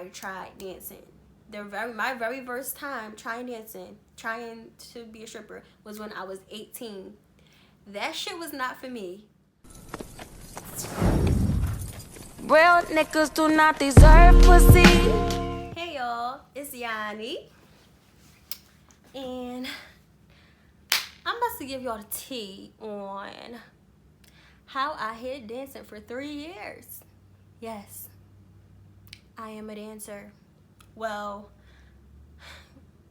I tried dancing. My very first time trying dancing, trying to be a stripper, was when I was 18. That shit was not for me. Real niggas do not deserve pussy. Hey y'all, it's Yanni. And I'm about to give y'all the tea on how I hid dancing for 3 years. Yes, I am a dancer. Well,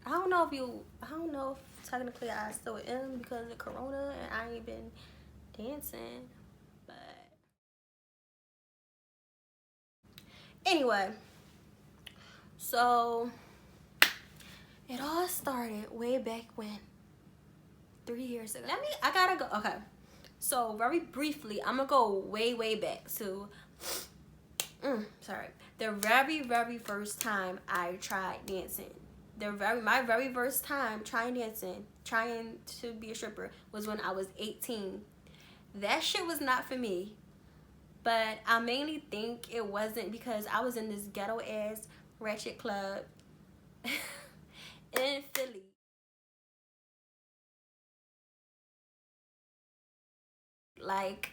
I don't know if technically I still am because of Corona and I ain't been dancing, but anyway, so it all started way back when, 3 years ago. I gotta go, okay. So very briefly, I'm gonna go way back to, the very first time I tried dancing. My very first time trying dancing, trying to be a stripper, was when I was 18. That shit was not for me. But I mainly think it wasn't because I was in this ghetto ass ratchet club in Philly. Like,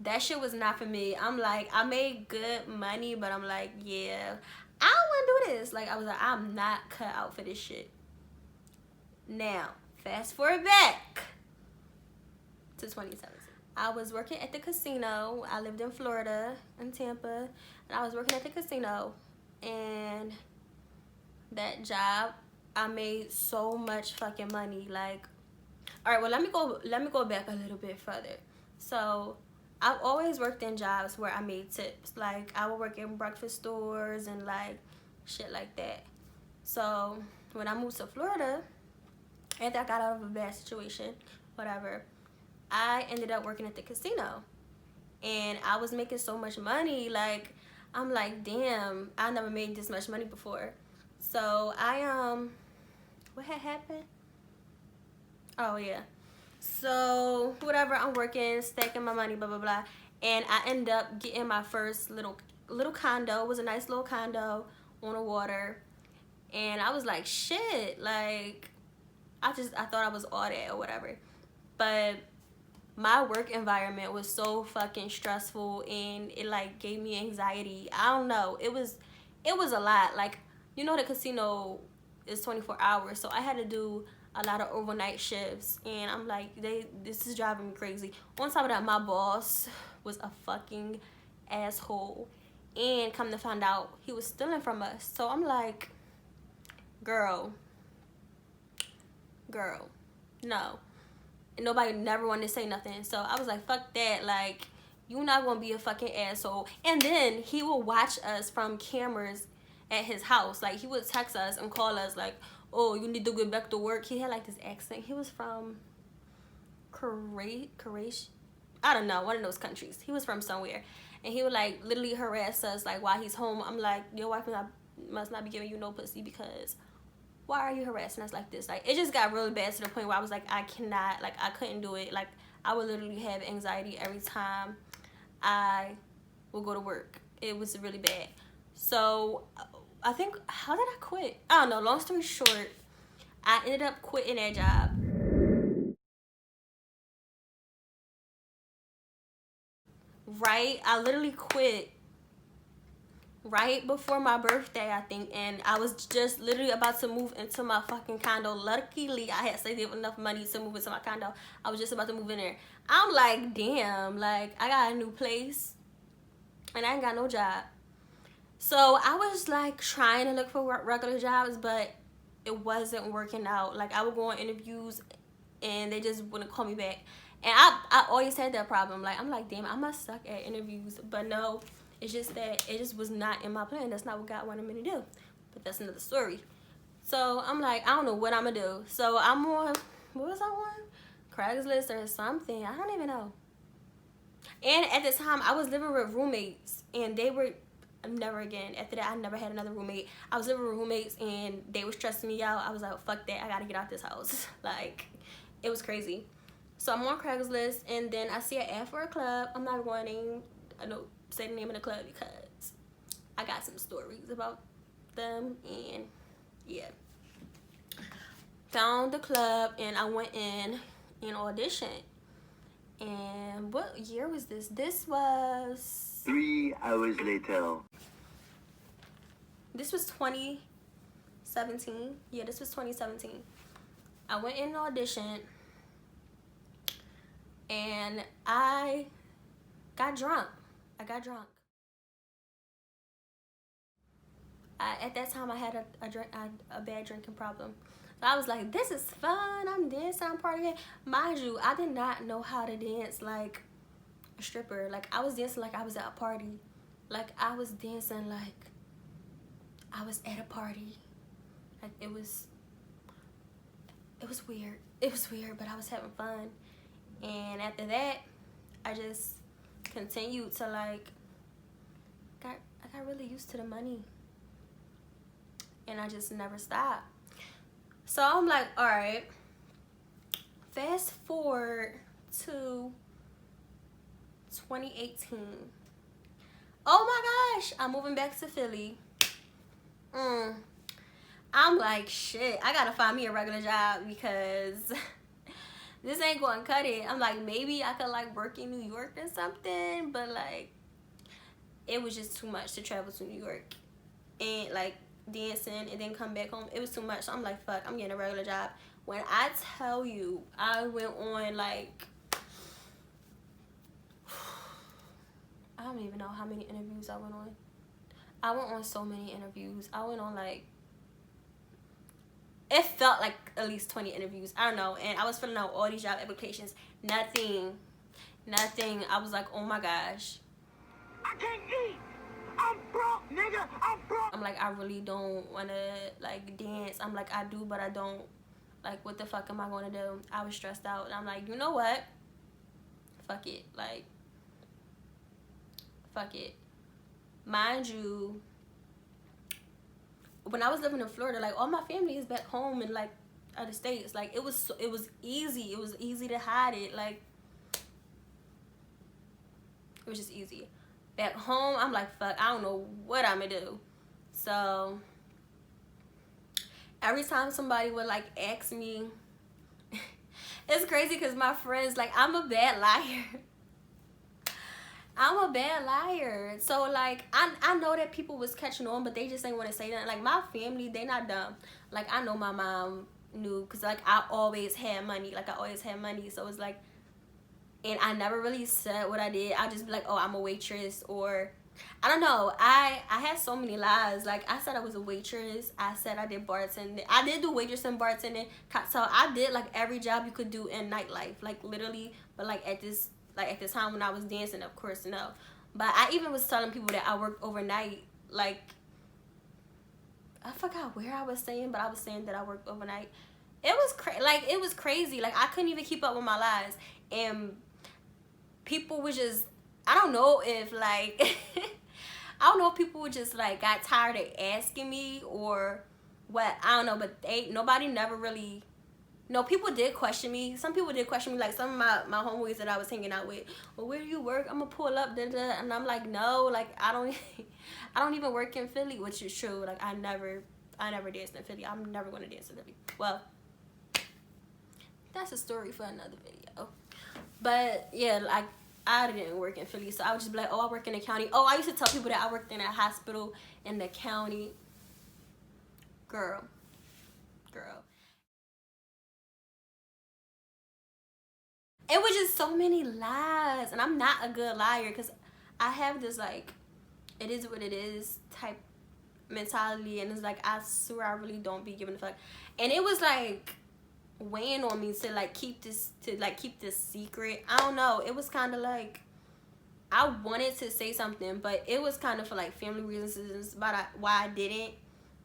that shit was not for me. I'm like, I made good money, but I'm like, yeah, I don't want to do this. Like, I was like, I'm not cut out for this shit. Now, fast forward back to 2017. I was working at the casino. I lived in Florida, in Tampa, and I was working at the casino. And that job, I made so much fucking money. Like, all right, well, let me go back a little bit further. So I've always worked in jobs where I made tips. Like, I would work in breakfast stores and like shit like that. So when I moved to Florida, after I got out of a bad situation, whatever, I ended up working at the casino. And I was making so much money. Like, I'm like, damn, I never made this much money before. So what had happened? Oh yeah. So whatever, I'm working, stacking my money, blah blah blah, and I ended up getting my first little condo. It was a nice little condo on the water, and I was like, shit, like I thought I was all that or whatever, but my work environment was so fucking stressful and it like gave me anxiety. I don't know, it was a lot. Like, you know, the casino is 24 hours, so I had to do a lot of overnight shifts, and I'm like, this is driving me crazy. On top of that, my boss was a fucking asshole, and come to find out, he was stealing from us. So I'm like, girl, no. And nobody never wanted to say nothing. So I was like, fuck that. Like, you're not gonna be a fucking asshole. And then he will watch us from cameras at his house. Like, he would text us and call us like, oh, you need to get back to work. He had like this accent. He was from Croatia. I don't know, one of those countries. He was from somewhere. And he would like literally harass us like while he's home. I'm like, your wife must not be giving you no pussy, because why are you harassing us like this? Like, it just got really bad to the point where I was like, I couldn't do it. Like, I would literally have anxiety every time I would go to work. It was really bad. So I think, how did I quit? I don't know. Long story short, I ended up quitting that job. Right? I literally quit right before my birthday, I think, and I was just literally about to move into my fucking condo. Luckily, I had saved enough money to move into my condo. I was just about to move in there. I'm like, damn, like, I got a new place and I ain't got no job. So I was like trying to look for regular jobs, but it wasn't working out. Like, I would go on interviews and they just wouldn't call me back. And I always had that problem. Like, I'm like, damn, I must suck at interviews. But no, it's just that it just was not in my plan. That's not what God wanted me to do. But that's another story. So I'm like, I don't know what I'm gonna do. So I'm on, what was I on? Craigslist or something. I don't even know. And at the time, I was living with roommates, and they were, never again. After that, I never had another roommate. I was living with roommates, and they were stressing me out. I was like, fuck that. I gotta get out this house. Like, it was crazy. So I'm on Craigslist, and then I see an ad for a club. I'm not wanting, I don't say the name of the club because I got some stories about them, and yeah. Found the club, and I went in and auditioned. And what year was this? This was 3 hours later. This was 2017. Yeah, this was 2017. I went in and auditioned, and I got drunk. At that time, I had a bad drinking problem. So I was like, this is fun. I'm dancing. I'm partying. Mind you, I did not know how to dance like a stripper. Like, I was dancing like I was at a party. Like, I was dancing like I was at a party. Like, it was weird. It was weird, but I was having fun. And after that, I just continued to I got really used to the money. And I just never stopped. So I'm like, all right, fast forward to 2018. Oh my gosh, I'm moving back to Philly. I'm like, shit, I gotta find me a regular job because this ain't gonna cut it. I'm like, maybe I could like work in New York or something, but like, it was just too much to travel to New York and like dancing and then come back home. It was too much. So I'm like, fuck, I'm getting a regular job. When I tell you, I went on like, I don't even know how many interviews I went on. I went on so many interviews. I went on like, it felt like at least 20 interviews. I don't know. And I was filling out all these job applications. Nothing. I was like, oh my gosh. I can't eat. I'm broke, nigga. I'm broke. I'm like, I really don't want to like dance. I'm like, I do, but I don't. Like, what the fuck am I going to do? I was stressed out. And I'm like, you know what? Fuck it. Like, fuck it. Mind you, when I was living in Florida, like, all my family is back home in like other states. Like, it was easy. It was easy to hide it. Like, it was just easy. Back home, I'm like, fuck, I don't know what I'm gonna do. So every time somebody would like ask me, it's crazy because my friends, like, I'm a bad liar. So like, I know that people was catching on, but they just ain't want to say nothing. Like, my family, they not dumb. Like, I know my mom knew because like I always had money. So it's like, and I never really said what I did. I just be like, oh, I'm a waitress, or I don't know. I had so many lies. Like, I said I was a waitress. I said I did bartending. I did do waitress and bartending. So I did like every job you could do in nightlife, like literally. But like at the time when I was dancing, of course, no. But I even was telling people that I worked overnight. Like, I forgot where I was saying, but I was saying that I worked overnight. It was it was crazy. Like, I couldn't even keep up with my lies, and people was just, I don't know if like I don't know if people just like got tired of asking me or what. I don't know, but nobody never really. No, people did question me. Some people did question me, like some of my homeboys that I was hanging out with. Well, where do you work? I'm gonna pull up, and I'm like, no, like I don't even work in Philly, which is true. Like, I never danced in Philly. I'm never gonna dance in Philly. Well, that's a story for another video. But yeah, like, I didn't work in Philly, so I would just be like, oh, I work in the county. Oh, I used to tell people that I worked in a hospital in the county. Girl. It was just so many lies, and I'm not a good liar because I have this like, it is what it is type mentality, and it's like, I swear I really don't be giving a fuck. And it was like weighing on me to like keep this secret. I don't know. It was kind of like, I wanted to say something, but it was kind of for like family reasons about why I didn't.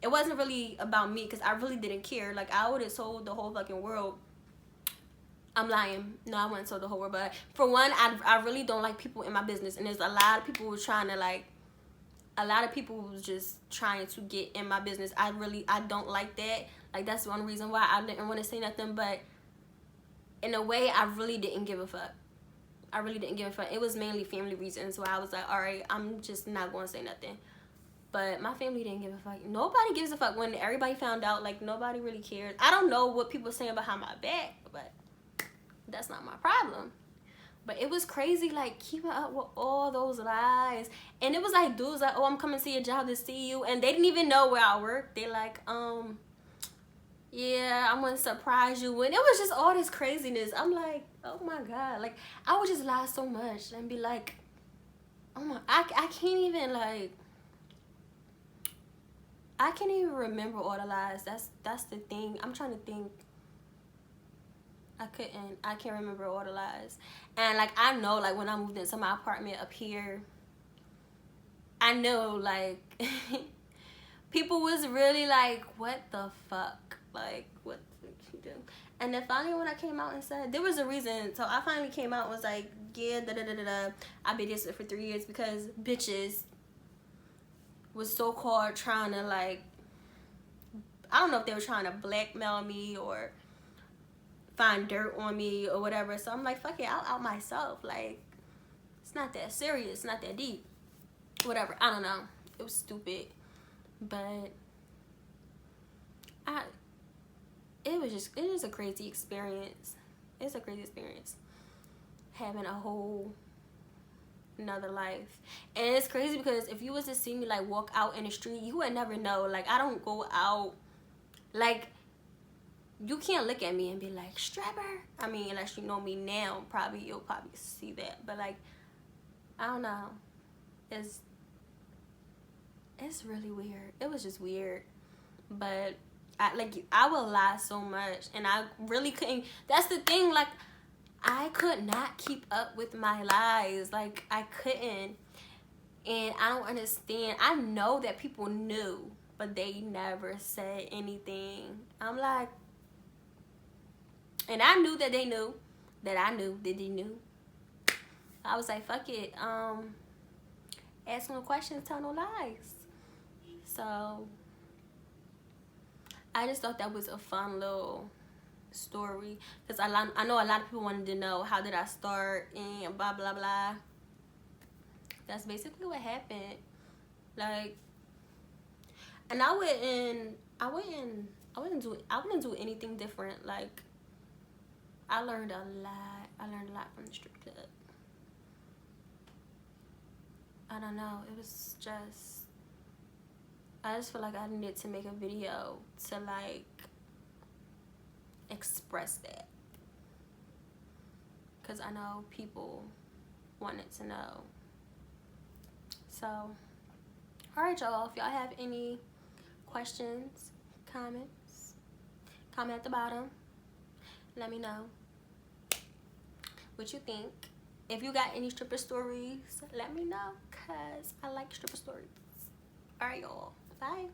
It wasn't really about me because I really didn't care. Like, I would have told the whole fucking world. I'm lying. No, I wouldn't tell the whole world. But for one, I really don't like people in my business, and there's a lot of people who trying to like. A lot of people was just trying to get in my business. I don't like that. Like, that's one reason why I didn't want to say nothing. But in a way, I really didn't give a fuck. It was mainly family reasons why I was like, all right, I'm just not going to say nothing. But my family didn't give a fuck. Nobody gives a fuck when everybody found out. Like, nobody really cared. I don't know what people saying behind my back, but that's not my problem. But it was crazy, like, keeping up with all those lies. And it was like dudes like, oh, I'm coming to your job to see you. And they didn't even know where I work. They like, yeah, I'm gonna surprise you. And it was just all this craziness. I'm like, oh my God. Like, I would just lie so much and be like, oh my, I can't even, like, I can't even remember all the lies. That's the thing. I'm trying to think. I can't remember all the lies. And like, I know, like, when I moved into my apartment up here, I know, like, people was really like, what the fuck? Like, what did you do? And then finally when I came out and said, there was a reason. So I finally came out and was like, yeah, I've been this for 3 years because bitches was so-called trying to, like, I don't know if they were trying to blackmail me or find dirt on me or whatever. So I'm like, fuck it, I'll out myself. Like, it's not that serious, it's not that deep. Whatever, I don't know. It was stupid. But it is a crazy experience. It's a crazy experience. Having a whole another life. And it's crazy because if you was to see me like walk out in the street, you would never know. Like, I don't go out, like, you can't look at me and be like, stripper. I mean, unless you know me now, you'll probably see that. But like, I don't know. It's really weird. It was just weird. But I would lie so much, and I really couldn't. That's the thing, like, I could not keep up with my lies. Like, I couldn't. And I don't understand. I know that people knew, but they never said anything. I'm like, and I knew that they knew that I knew that they knew. I was like, fuck it. Ask no questions, tell no lies. So I just thought that was a fun little story, because I know a lot of people wanted to know how did I start and blah blah blah. That's basically what happened. Like, and I wouldn't do anything different. Like, I learned a lot from the strip club. I don't know, it was just, I just feel like I needed to make a video to, like, express that, because I know people wanted to know. So, alright y'all, if y'all have any questions, comments, comment at the bottom. Let me know what you think. If you got any stripper stories, let me know, because I like stripper stories. Alright y'all, bye.